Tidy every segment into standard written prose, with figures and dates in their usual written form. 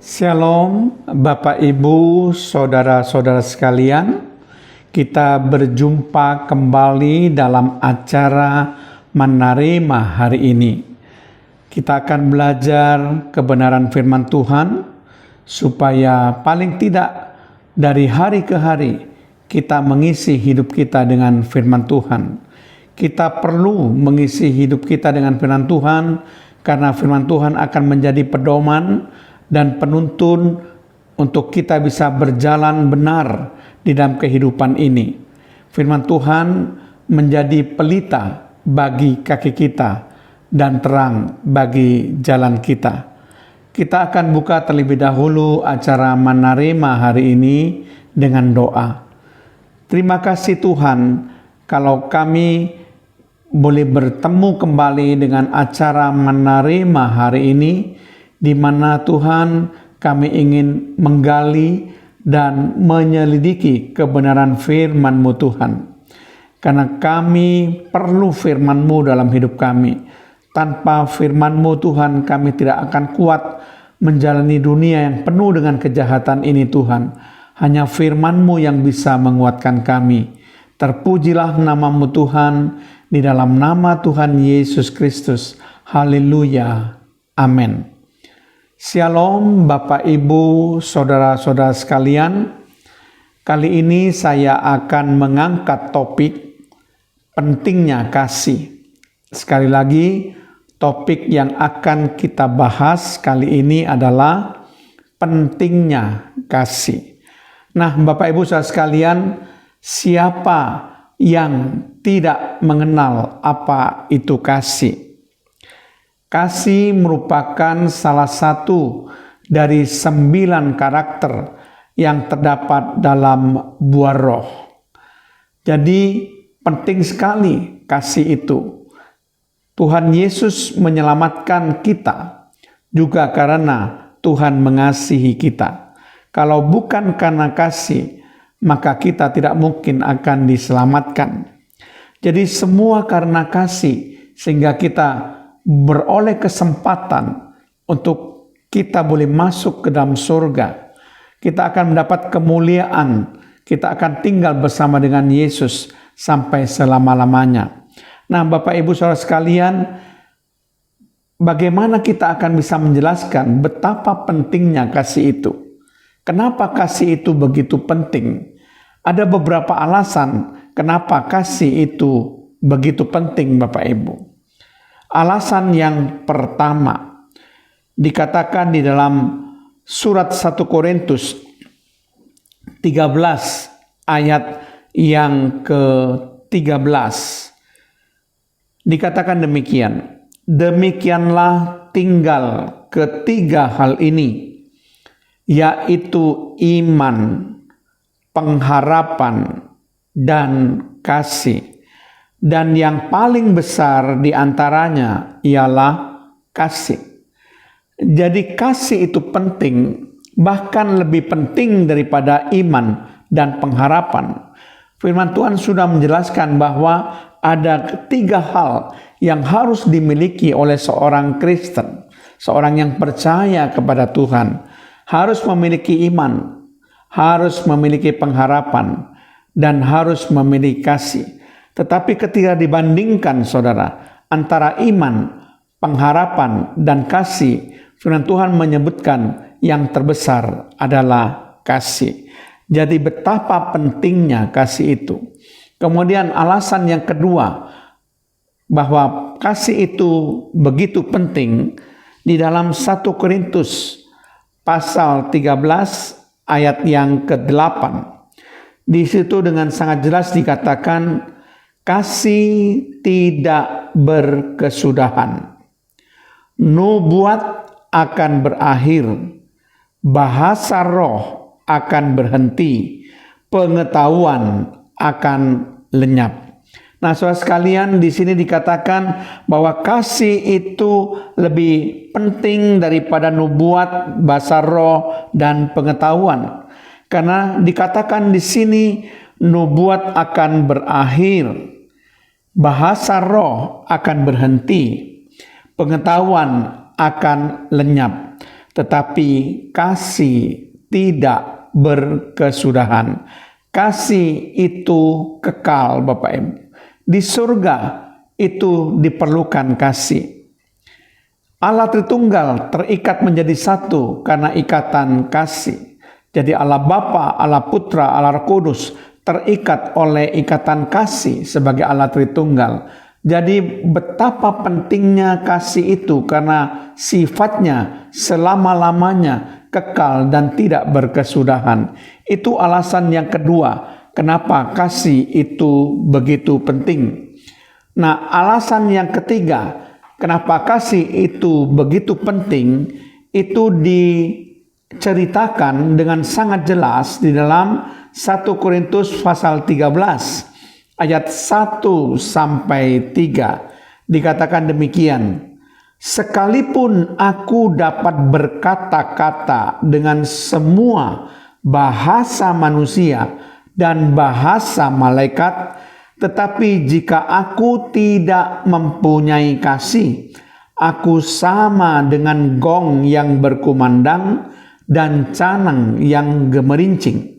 Shalom Bapak Ibu, Saudara-saudara sekalian. Kita berjumpa kembali dalam acara Menerima hari ini. Kita akan belajar kebenaran firman Tuhan supaya paling tidak dari hari ke hari kita mengisi hidup kita dengan firman Tuhan. Kita perlu mengisi hidup kita dengan firman Tuhan karena firman Tuhan akan menjadi pedoman dan penuntun untuk kita bisa berjalan benar di dalam kehidupan ini. Firman Tuhan menjadi pelita bagi kaki kita dan terang bagi jalan kita. Kita akan buka terlebih dahulu acara Menerima hari ini dengan doa. Terima kasih Tuhan kalau kami boleh bertemu kembali dengan acara Menerima hari ini, di mana Tuhan kami ingin menggali dan menyelidiki kebenaran firman-Mu Tuhan. Karena kami perlu firman-Mu dalam hidup kami. Tanpa firman-Mu Tuhan kami tidak akan kuat menjalani dunia yang penuh dengan kejahatan ini Tuhan. Hanya firman-Mu yang bisa menguatkan kami. Terpujilah nama-Mu Tuhan, di dalam nama Tuhan Yesus Kristus. Haleluya. Amin. Shalom Bapak Ibu, Saudara-saudara sekalian. Kali ini saya akan mengangkat topik pentingnya kasih. Sekali lagi, topik yang akan kita bahas kali ini adalah pentingnya kasih. Nah, Bapak Ibu saudara sekalian, siapa yang tidak mengenal apa itu kasih? Kasih merupakan salah satu dari 9 karakter yang terdapat dalam buah roh. Jadi penting sekali kasih itu. Tuhan Yesus menyelamatkan kita juga karena Tuhan mengasihi kita. Kalau bukan karena kasih, maka kita tidak mungkin akan diselamatkan. Jadi semua karena kasih sehingga kita beroleh kesempatan untuk kita boleh masuk ke dalam surga. Kita akan mendapat kemuliaan. Kita akan tinggal bersama dengan Yesus sampai selama-lamanya. Nah, Bapak Ibu Saudara sekalian, bagaimana kita akan bisa menjelaskan betapa pentingnya kasih itu? Kenapa kasih itu begitu penting? Ada beberapa alasan kenapa kasih itu begitu penting, Bapak Ibu. Alasan yang pertama dikatakan di dalam surat 1 Korintus 13 ayat yang ke-13. Dikatakan demikian, demikianlah tinggal ketiga hal ini, yaitu iman, pengharapan, dan kasih. Dan yang paling besar di antaranya ialah kasih. Jadi kasih itu penting, bahkan lebih penting daripada iman dan pengharapan. Firman Tuhan sudah menjelaskan bahwa ada 3 hal yang harus dimiliki oleh seorang Kristen. Seorang yang percaya kepada Tuhan harus memiliki iman, harus memiliki pengharapan, dan harus memiliki kasih. Tetapi ketika dibandingkan saudara antara iman, pengharapan, dan kasih, firman Tuhan menyebutkan yang terbesar adalah kasih. Jadi betapa pentingnya kasih itu. Kemudian alasan yang kedua bahwa kasih itu begitu penting di dalam 1 Korintus pasal 13 ayat yang ke-8. Di situ dengan sangat jelas dikatakan, kasih tidak berkesudahan. Nubuat akan berakhir. Bahasa roh akan berhenti. Pengetahuan akan lenyap. Nah, saudara sekalian, di sini dikatakan bahwa kasih itu lebih penting daripada nubuat, bahasa roh, dan pengetahuan. Karena dikatakan di sini nubuat akan berakhir, bahasa roh akan berhenti, pengetahuan akan lenyap. Tetapi kasih tidak berkesudahan. Kasih itu kekal, Bapak Ibu. Di surga itu diperlukan kasih. Allah Tritunggal terikat menjadi satu karena ikatan kasih. Jadi Allah Bapa, Allah Putra, Allah Roh Kudus terikat oleh ikatan kasih sebagai Allah Tritunggal. Jadi betapa pentingnya kasih itu karena sifatnya selama-lamanya kekal dan tidak berkesudahan. Itu alasan yang kedua kenapa kasih itu begitu penting. Nah, alasan yang ketiga kenapa kasih itu begitu penting itu diceritakan dengan sangat jelas di dalam 1 Korintus pasal 13 ayat 1 sampai 3. Dikatakan demikian, sekalipun aku dapat berkata-kata dengan semua bahasa manusia dan bahasa malaikat, tetapi jika aku tidak mempunyai kasih, aku sama dengan gong yang berkumandang dan canang yang gemerincing.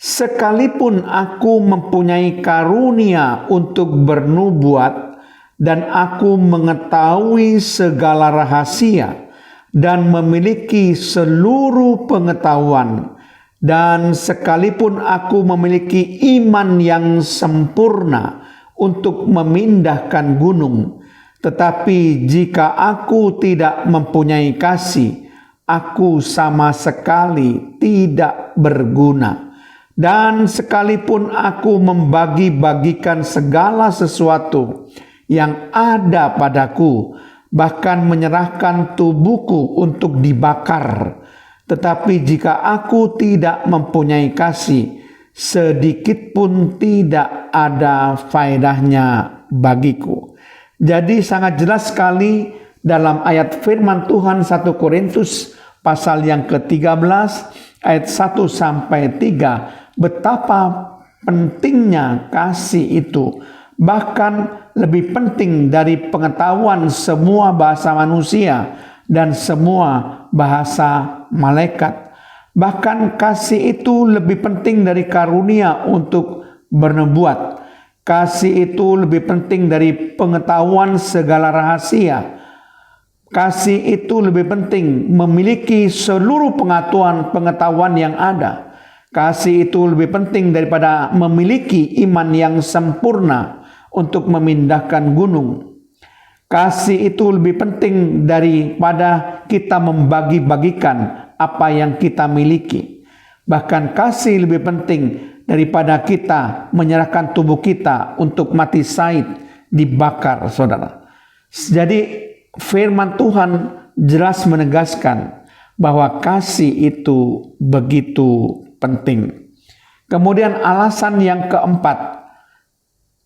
Sekalipun aku mempunyai karunia untuk bernubuat dan aku mengetahui segala rahasia dan memiliki seluruh pengetahuan, dan sekalipun aku memiliki iman yang sempurna untuk memindahkan gunung, tetapi jika aku tidak mempunyai kasih, aku sama sekali tidak berguna. Dan sekalipun aku membagi-bagikan segala sesuatu yang ada padaku, bahkan menyerahkan tubuhku untuk dibakar, tetapi jika aku tidak mempunyai kasih, sedikit pun tidak ada faedahnya bagiku. Jadi sangat jelas sekali dalam ayat firman Tuhan 1 Korintus pasal yang ke-13 ayat 1 sampai 3. Betapa pentingnya kasih itu, bahkan lebih penting dari pengetahuan semua bahasa manusia dan semua bahasa malaikat. Bahkan kasih itu lebih penting dari karunia untuk bernubuat. Kasih itu lebih penting dari pengetahuan segala rahasia. Kasih itu lebih penting memiliki seluruh pengetahuan yang ada. Kasih itu lebih penting daripada memiliki iman yang sempurna untuk memindahkan gunung. Kasih itu lebih penting daripada kita membagi-bagikan apa yang kita miliki. Bahkan kasih lebih penting daripada kita menyerahkan tubuh kita untuk mati syahid, dibakar, saudara. Jadi firman Tuhan jelas menegaskan bahwa kasih itu begitu penting. Kemudian alasan yang keempat,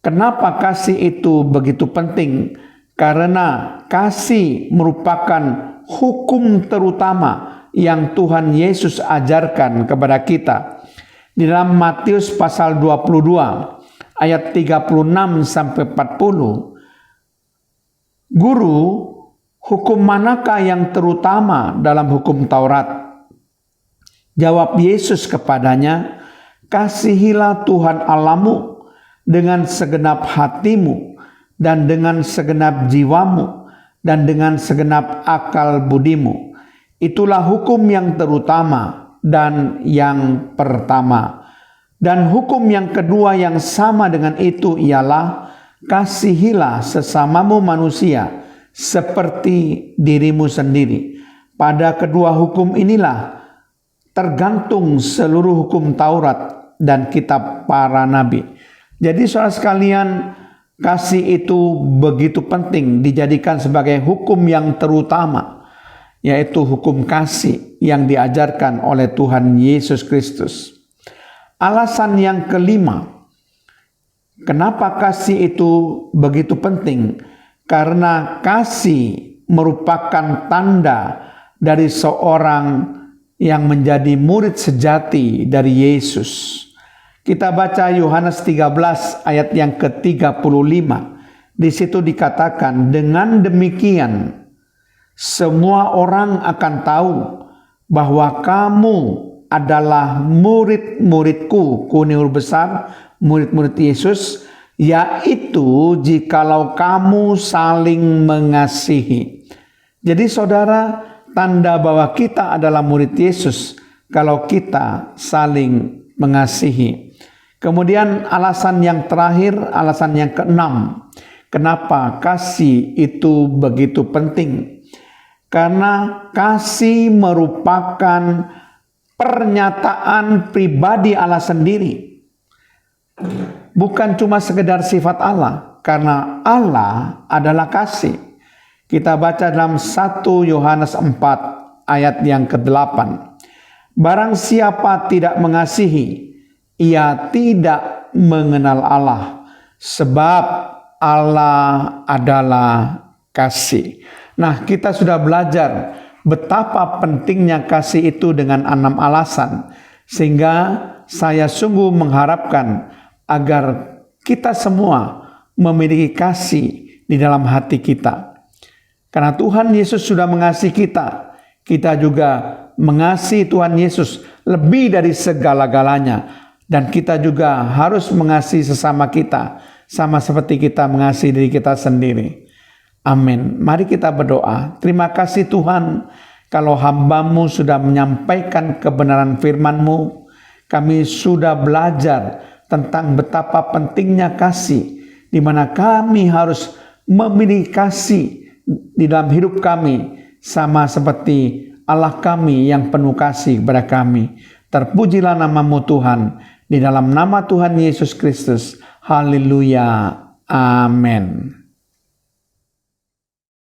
kenapa kasih itu begitu penting? Karena kasih merupakan hukum terutama yang Tuhan Yesus ajarkan kepada kita. Di dalam Matius pasal 22 ayat 36 sampai 40. Guru, hukum manakah yang terutama dalam hukum Taurat? Jawab Yesus kepadanya, kasihilah Tuhan Allahmu dengan segenap hatimu dan dengan segenap jiwamu dan dengan segenap akal budimu. Itulah hukum yang terutama dan yang pertama. Dan hukum yang kedua yang sama dengan itu ialah kasihilah sesamamu manusia seperti dirimu sendiri. Pada kedua hukum inilah tergantung seluruh hukum Taurat dan kitab para nabi. Jadi saudara sekalian, kasih itu begitu penting dijadikan sebagai hukum yang terutama, yaitu hukum kasih yang diajarkan oleh Tuhan Yesus Kristus. Alasan yang kelima, kenapa kasih itu begitu penting? Karena kasih merupakan tanda dari seorang yang menjadi murid sejati dari Yesus. Kita baca Yohanes 13 ayat yang ke-35. Di situ dikatakan, dengan demikian Semua orang akan tahu bahwa kamu adalah murid-muridku, kuniur besar, murid-murid Yesus, yaitu jikalau kamu saling mengasihi. Jadi saudara, tanda bahwa kita adalah murid Yesus kalau kita saling mengasihi. Kemudian alasan yang terakhir, alasan yang keenam, kenapa kasih itu begitu penting? Karena kasih merupakan pernyataan pribadi Allah sendiri. Bukan cuma sekedar sifat Allah, karena Allah adalah kasih. Kita baca dalam 1 Yohanes 4 ayat yang ke-8. Barang siapa tidak mengasihi, ia tidak mengenal Allah, sebab Allah adalah kasih. Nah, kita sudah belajar betapa pentingnya kasih itu dengan 6 alasan. Sehingga saya sungguh mengharapkan agar kita semua memiliki kasih di dalam hati kita. Karena Tuhan Yesus sudah mengasihi kita, kita juga mengasihi Tuhan Yesus lebih dari segala-galanya. Dan kita juga harus mengasihi sesama kita, sama seperti kita mengasihi diri kita sendiri. Amin. Mari kita berdoa. Terima kasih Tuhan, kalau hamba-Mu sudah menyampaikan kebenaran firman-Mu, kami sudah belajar tentang betapa pentingnya kasih, di mana kami harus memiliki kasih di dalam hidup kami, sama seperti Allah kami yang penuh kasih kepada kami. Terpujilah nama-Mu Tuhan, di dalam nama Tuhan Yesus Kristus. Haleluya. Amin.